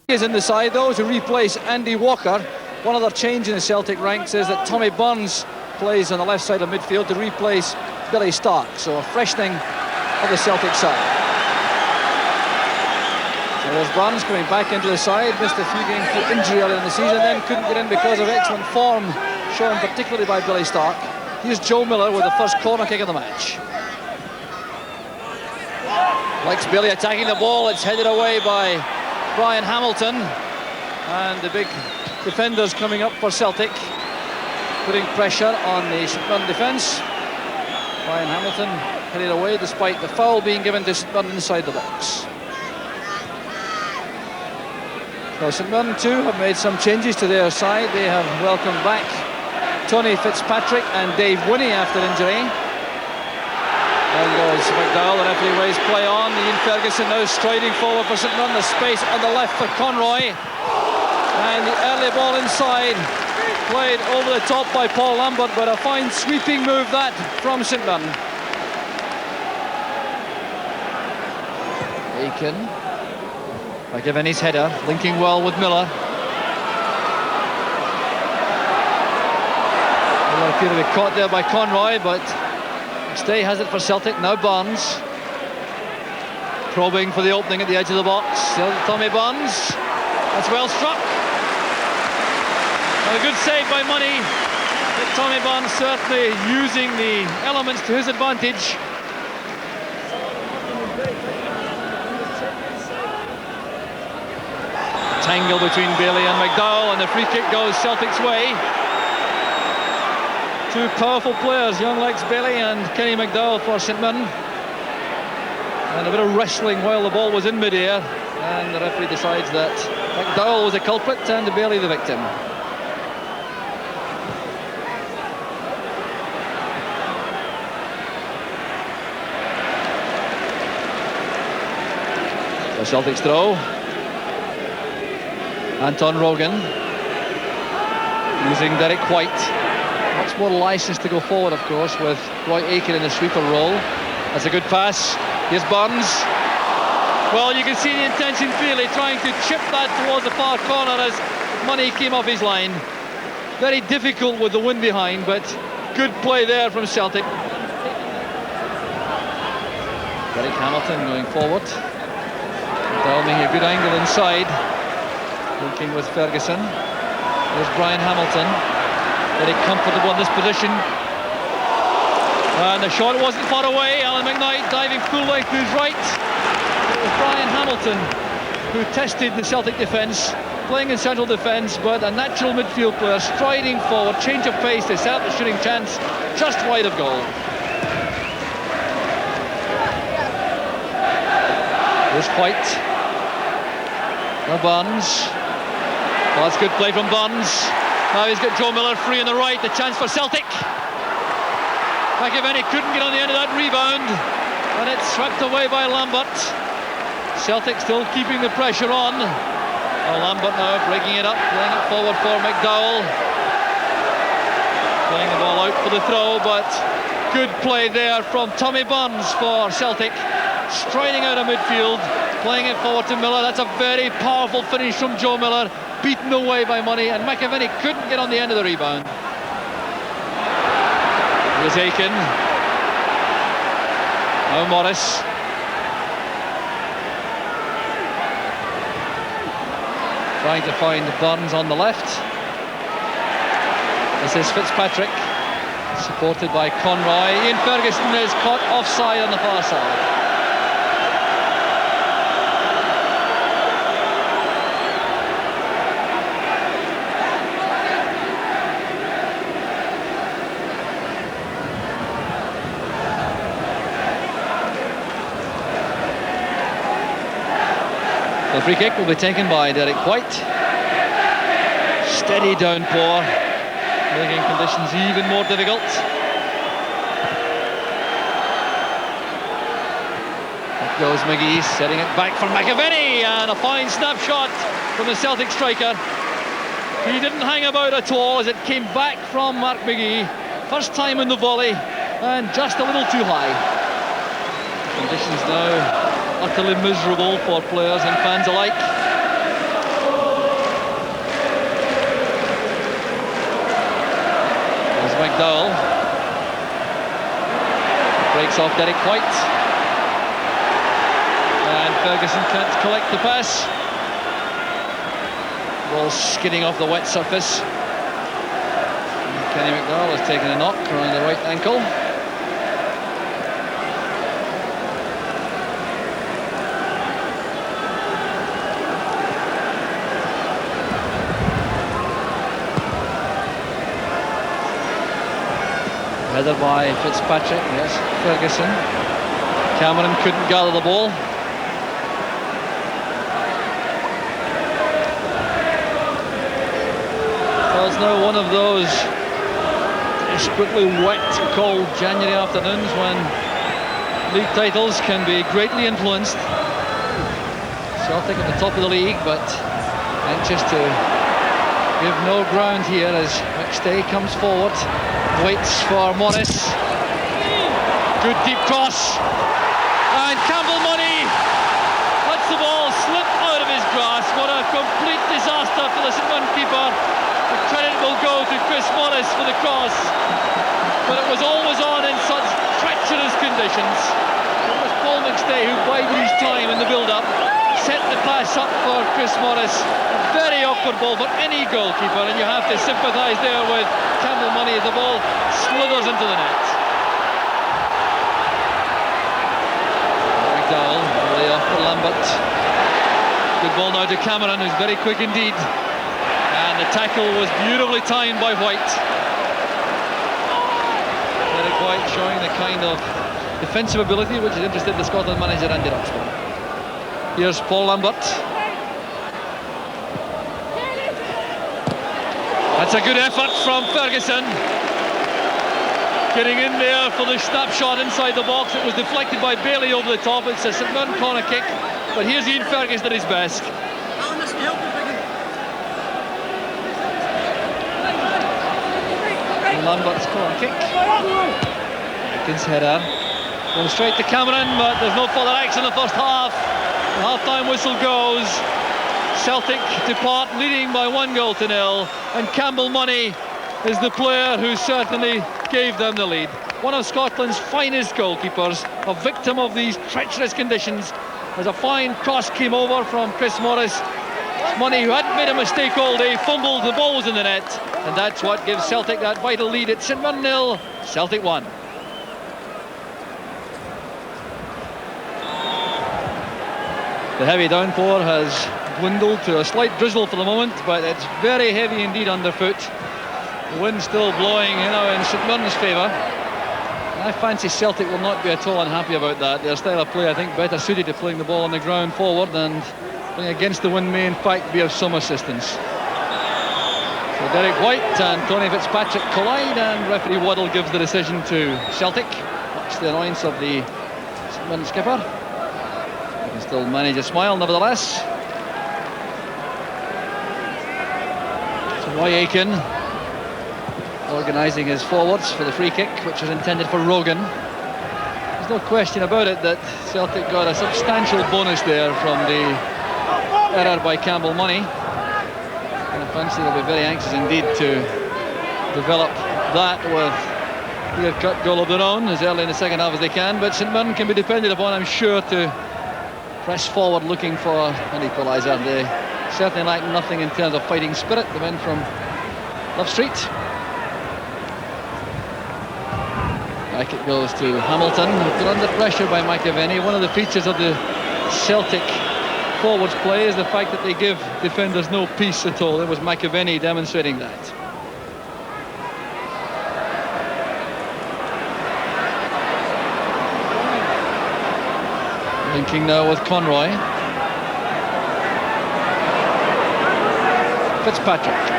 Is in the side though to replace Andy Walker. One other change in the Celtic ranks is that Tommy Burns plays on the left side of midfield to replace Billy Stark. So a freshening of the Celtic side. So there's Burns coming back into the side. Missed a few games through injury earlier in the season, then couldn't get in because of excellent form shown particularly by Billy Stark. Here's Joe Miller with the first corner kick of the match. Likes Bailey attacking the ball. It's headed away by Brian Hamilton, and the big defenders coming up for Celtic, putting pressure on the St Mirren defence. Brian Hamilton headed away despite the foul being given to St Mirren inside the box. So St Mirren too have made some changes to their side. They have welcomed back Tony Fitzpatrick and Dave Winnie after injury. There goes McDowell, the referee waves play on. Ian Ferguson now striding forward for St Mirren. The space on the left for Conroy. And the early ball inside, played over the top by Paul Lambert, but a fine sweeping move that from St Mirren. Aiken, McAvenny's header, linking well with Miller. Miller appeared to be caught there by Conroy, but Stay has it for Celtic, now Burns. Probing for the opening at the edge of the box. Tommy Burns. That's well struck. And a good save by Money. But Tommy Burns certainly using the elements to his advantage. Tangle between Bailey and McDowell, and the free kick goes Celtic's way. Two powerful players, young Lex Bailey and Kenny McDowell for St Mirren. And a bit of wrestling while the ball was in mid-air, and the referee decides that McDowell was the culprit and Bailey the victim. The Celtics throw. Anton Rogan using Derek White. Much more licence to go forward, of course, with Roy Aiken in the sweeper role. That's a good pass. Here's Burns. Well, you can see the intention clearly, trying to chip that towards the far corner as Money came off his line. Very difficult with the wind behind, but good play there from Celtic. Derek Hamilton going forward. Making a good angle inside. Looking with Ferguson. There's Brian Hamilton. Very comfortable in this position. And the shot wasn't far away. Alan McKnight diving full length to his right. It was Brian Hamilton who tested the Celtic defence, playing in central defence, but a natural midfield player striding forward, change of pace to set up the shooting chance just wide of goal. There's White. Now Burns. Well, that's good play from Burns. Now he's got Joe Miller free on the right, the chance for Celtic. McAvenny couldn't get on the end of that rebound, and it's swept away by Lambert. Celtic still keeping the pressure on. Well, Lambert now breaking it up, playing it forward for McDowell. Playing the ball out for the throw, but good play there from Tommy Burns for Celtic. Striding out of midfield, playing it forward to Miller. That's a very powerful finish from Joe Miller, beaten away by Money, and McAvenny couldn't get on the end of the rebound. Here's Aiken. Now Morris. Trying to find Burns on the left. This is Fitzpatrick, supported by Conroy. Ian Ferguson is caught offside on the far side. The free kick will be taken by Derek White. Steady downpour, making conditions even more difficult. Up goes McGee, setting it back for McAvenny, and a fine snapshot from the Celtic striker. He didn't hang about at all as it came back from Mark McGee. First time in the volley, and just a little too high. Conditions now utterly miserable for players and fans alike. It's off Derek White. And Ferguson can't collect the pass. Ball skidding off the wet surface. And Kenny McDowell has taken a knock around the right ankle. Header by Fitzpatrick, yes, Ferguson. Cameron couldn't gather the ball. Well, it's now one of those desperately wet, cold January afternoons when league titles can be greatly influenced. Celtic at the top of the league, but anxious to give no ground here as McStay comes forward. Waits for Morris. Good deep cross. And Campbell Money lets the ball slip out of his grasp. What a complete disaster for the St Mirren keeper. The credit will go to Chris Morris for the cross. But it was always on in such treacherous conditions. It was Paul McStay who bided his time in the build-up. Set the pass up for Chris Morris. A very awkward ball for any goalkeeper, and you have to sympathise there with Campbell Money as the ball slithers into the net. McDowell, lay off for Lambert. Good ball now to Cameron, who's very quick indeed. And the tackle was beautifully timed by White. Derek White showing the kind of defensive ability which has interested the Scotland manager Andy Roxburgh. Here's Paul Lambert. That's a good effort from Ferguson. Getting in there for the snapshot inside the box. It was deflected by Bailey over the top. It's a St Mirren corner kick. But here's Ian Ferguson at his best. Lambert's corner kick. Atkins header. Going straight to Cameron, but there's no further action in the first half. The half-time whistle goes. Celtic depart leading by 1-0. And Campbell Money is the player who certainly gave them the lead. One of Scotland's finest goalkeepers, a victim of these treacherous conditions. As a fine cross came over from Chris Morris. Money, who hadn't made a mistake all day, fumbled, the ball was in the net. And that's what gives Celtic that vital lead. It's St Mirren 0, Celtic 1. The heavy downpour has dwindled to a slight drizzle for the moment, but it's very heavy indeed underfoot. The wind still blowing, in St Mirren's favour. I fancy Celtic will not be at all unhappy about that. Their style of play, I think, better suited to playing the ball on the ground forward, and playing against the wind may in fact be of some assistance. So Derek White and Tony Fitzpatrick collide, and referee Waddle gives the decision to Celtic. Much the annoyance of the St Mirren skipper. He can still manage a smile nevertheless. So Roy Aitken organising his forwards for the free kick, which was intended for Rogan. There's no question about it that Celtic got a substantial bonus there from the error by Campbell Money. And I fancy they'll be very anxious indeed to develop that with a clear-cut goal of their own as early in the second half as they can. But St Mirren can be depended upon, I'm sure, to press forward looking for an equaliser. They certainly lack nothing in terms of fighting spirit, the men from Love Street. Back it goes to Hamilton, put under pressure by McAvenny. One of the features of the Celtic forwards play is the fact that they give defenders no peace at all. It was McAvenny demonstrating that. Linking now with Conroy. Fitzpatrick.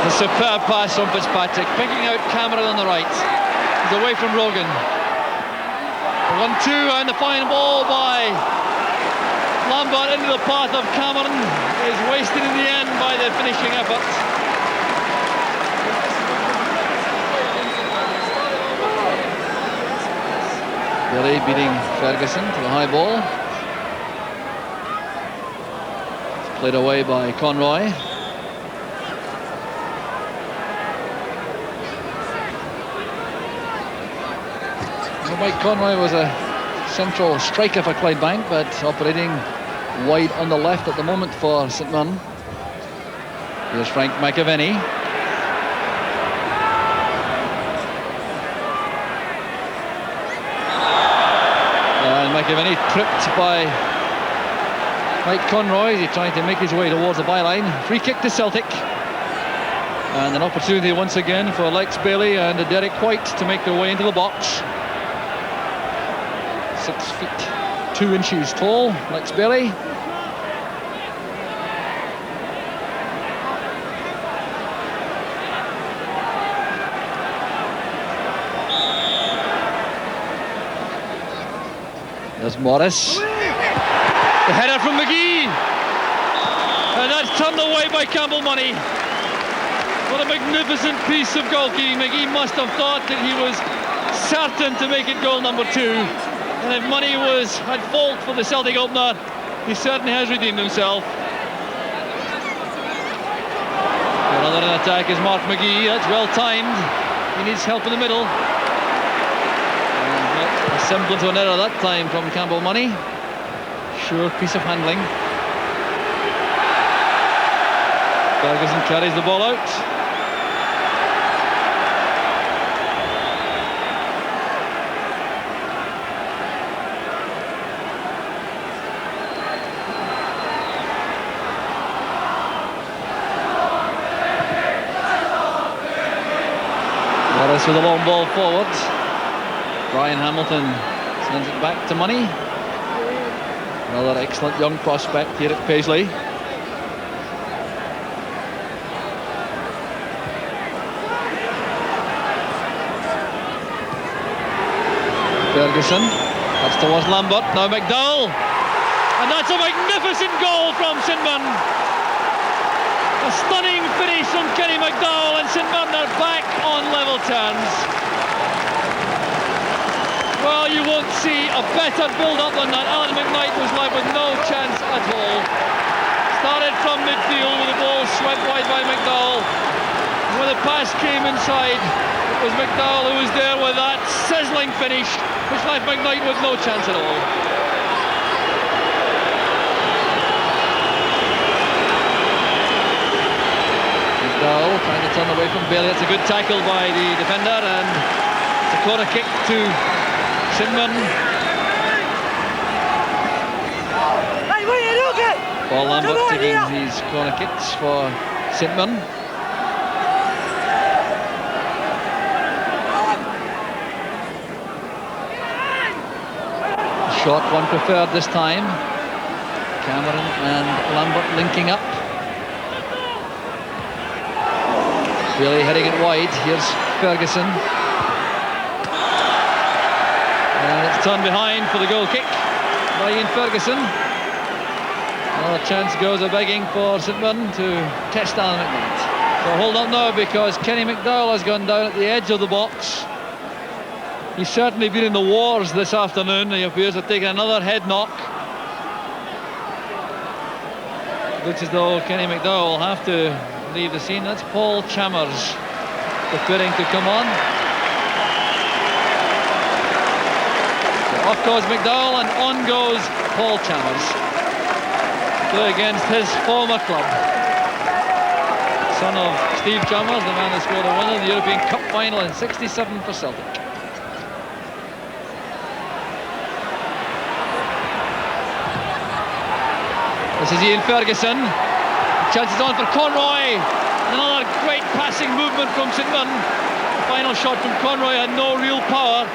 A superb pass from Fitzpatrick, picking out Cameron on the right. He's away from Rogan. 1-2, and the fine ball by Lambert into the path of Cameron is wasted in the end by the finishing effort. Billy beating Ferguson to the high ball. It's played away by Conroy. So Mike Conroy was a central striker for Clydebank, but operating wide on the left at the moment for St Mirren. Here's Frank McAvenny. And McAvenny tripped by Mike Conroy. He's trying to make his way towards the byline. Free kick to Celtic. And an opportunity once again for Lex Bailey and Derek White to make their way into the box. 6 feet 2 inches tall, Lex Bailey. There's Morris. The header from McGee. And that's turned away by Campbell Money. What a magnificent piece of goalkeeping. McGee must have thought that he was certain to make it goal number 2. And if Money was at fault for the Celtic opener, he certainly has redeemed himself. Another in attack is Mark McGee. That's well timed. He needs help in the middle. A semblance of an error that time from Campbell Money. Sure piece of handling. Ferguson carries the ball out. Morris with a long ball forward. Brian Hamilton sends it back to Money. Another excellent young prospect here at Paisley. Ferguson, that's towards Lambert, now McDowell. And that's a magnificent goal from St Mirren. A stunning finish from Kenny McDowell, and St Mirren are back on level terms. Well, you won't see a better build-up than that. Alan McKnight was left with no chance at all. Started from midfield with the ball swept wide by McDowell. When the pass came inside, it was McDowell who was there with that sizzling finish, which left McKnight with no chance at all. McDowell trying to turn away from Bailey. It's a good tackle by the defender, and it's a corner kick to St Mirren. Paul Lambert taking these corner kicks for St Mirren. Short one preferred this time. Cameron and Lambert linking up. Bailey heading it wide. Here's Ferguson. And it's turned behind for the goal kick by Ian Ferguson. Another chance goes a-begging for St Mirren to test Alan McKnight. So hold up now, because Kenny McDowell has gone down at the edge of the box. He's certainly been in the wars this afternoon. He appears to have taken another head knock. Looks as though Kenny McDowell will have to leave the scene. That's Paul Chalmers preparing to come on. Off goes McDowell and on goes Paul Chalmers. Play against his former club. Son of Steve Chalmers, the man who scored a winner in the European Cup final in '67 for Celtic. This is Ian Ferguson. Chances on for Conroy. Another great passing movement from St Mirren. The final shot from Conroy had no real power.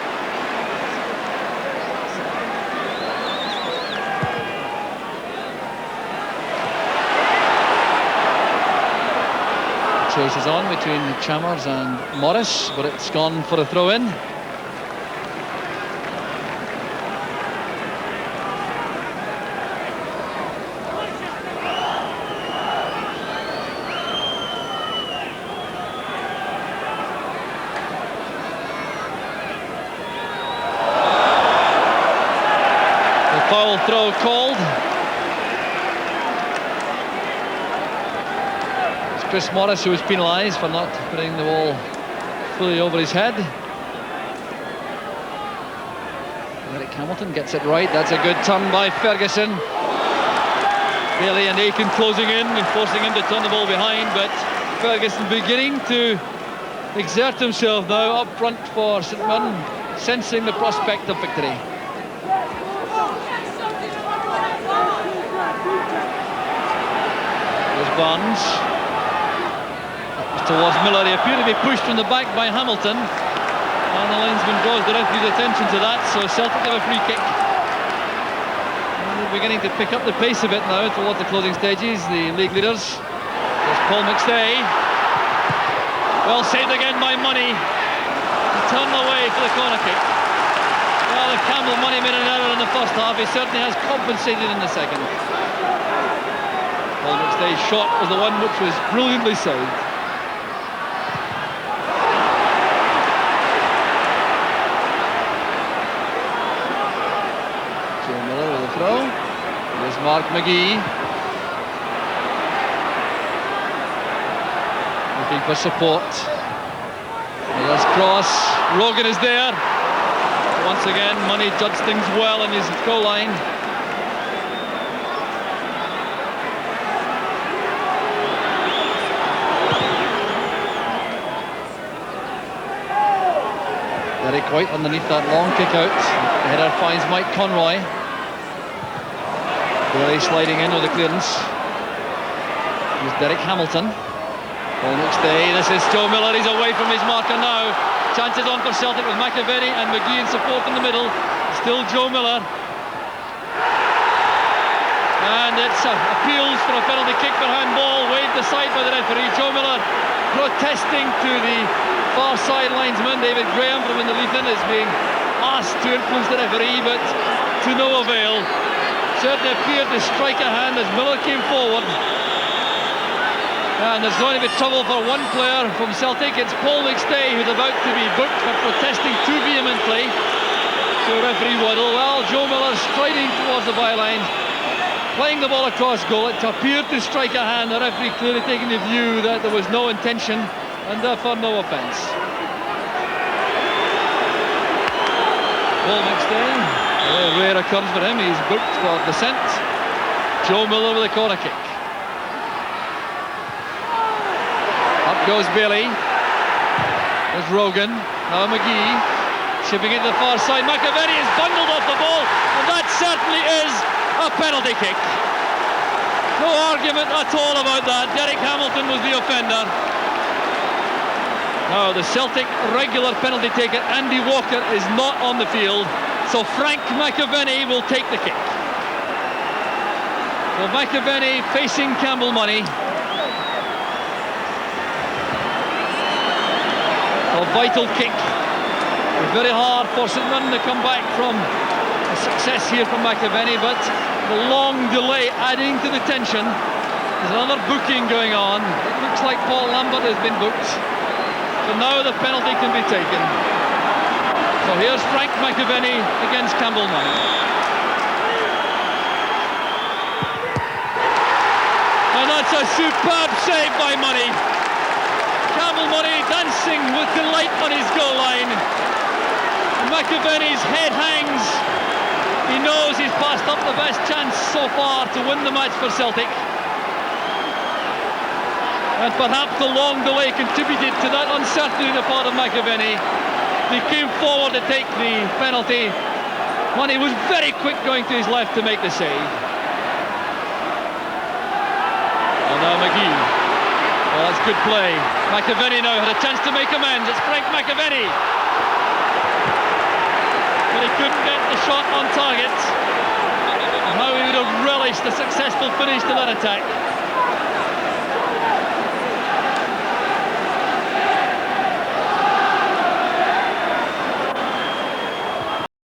Chase is on between Chalmers and Morris, but it's gone for a throw-in. The foul throw called. Chris Morris, who was penalised for not putting the ball fully over his head. Eric Hamilton gets it right. That's a good turn by Ferguson. Bailey and Aiken closing in and forcing him to turn the ball behind, but Ferguson beginning to exert himself now up front for St Mirren, sensing the prospect of victory. There's Barnes. Towards Miller. He appeared to be pushed from the back by Hamilton, and the linesman draws the referee's attention to that, so Celtic have a free kick. They're beginning to pick up the pace a bit now towards the closing stages, the league leaders. There's Paul McStay. Well saved again by Money. He turned away for the corner kick. Well, if Campbell Money made an error in the first half, he certainly has compensated in the second. Paul McStay's shot was the one which was brilliantly saved. Joe Miller with a throw. Here's Mark McGee. Looking for support. Miller's cross. Rogan is there. Once again, Money judged things well in his goal line. Derek White underneath that long kick out. The header finds Mike Conroy. Really sliding in with the clearance. Here's Derek Hamilton. Paul McStay. This is Joe Miller. He's away from his marker now. Chances on for Celtic with McAvenny and McGee in support in the middle. Still Joe Miller. And it's appeals for a penalty kick for handball, waved aside by the referee. Joe Miller protesting to the far side linesman David Graham from Indoleithen is being asked to influence the referee, but to no avail. Certainly appeared to strike a hand as Miller came forward. And there's going to be trouble for one player from Celtic. It's Paul McStay, who's about to be booked for protesting too vehemently to referee Waddle. Well, Joe Miller striding towards the byline, playing the ball across goal. It appeared to strike a hand. The referee clearly taking the view that there was no intention and therefore no offence. Paul McStay, a rare occurrence for him. He's booked for dissent. Joe Miller with a corner kick. Up goes Bailey. There's Rogan. Now McGee. Chipping it to the far side. McAvenny is bundled off the ball, and that certainly is a penalty kick. No argument at all about that. Derek Hamilton was the offender. Now the Celtic regular penalty taker Andy Walker is not on the field, so Frank McAvenny will take the kick. So McAvenny facing Campbell Money. A vital kick. Very hard for St Mirren to come back from a success here from McAvenny, but the long delay adding to the tension. There's another booking going on. It looks like Paul Lambert has been booked. So now the penalty can be taken. So here's Frank McAvenny against Campbell Money. And that's a superb save by Money. Campbell Money dancing with delight on his goal line. McAvenny's head hangs. He knows he's passed up the best chance so far to win the match for Celtic. And perhaps the long delay contributed to that uncertainty on the part of McAvenny. He came forward to take the penalty. Money was very quick going to his left to make the save. And now McGee. Well, that's good play. McAvenny now had a chance to make amends. It's Frank McAvenny. But he couldn't get the shot on target. And how he would have relished a successful finish to that attack.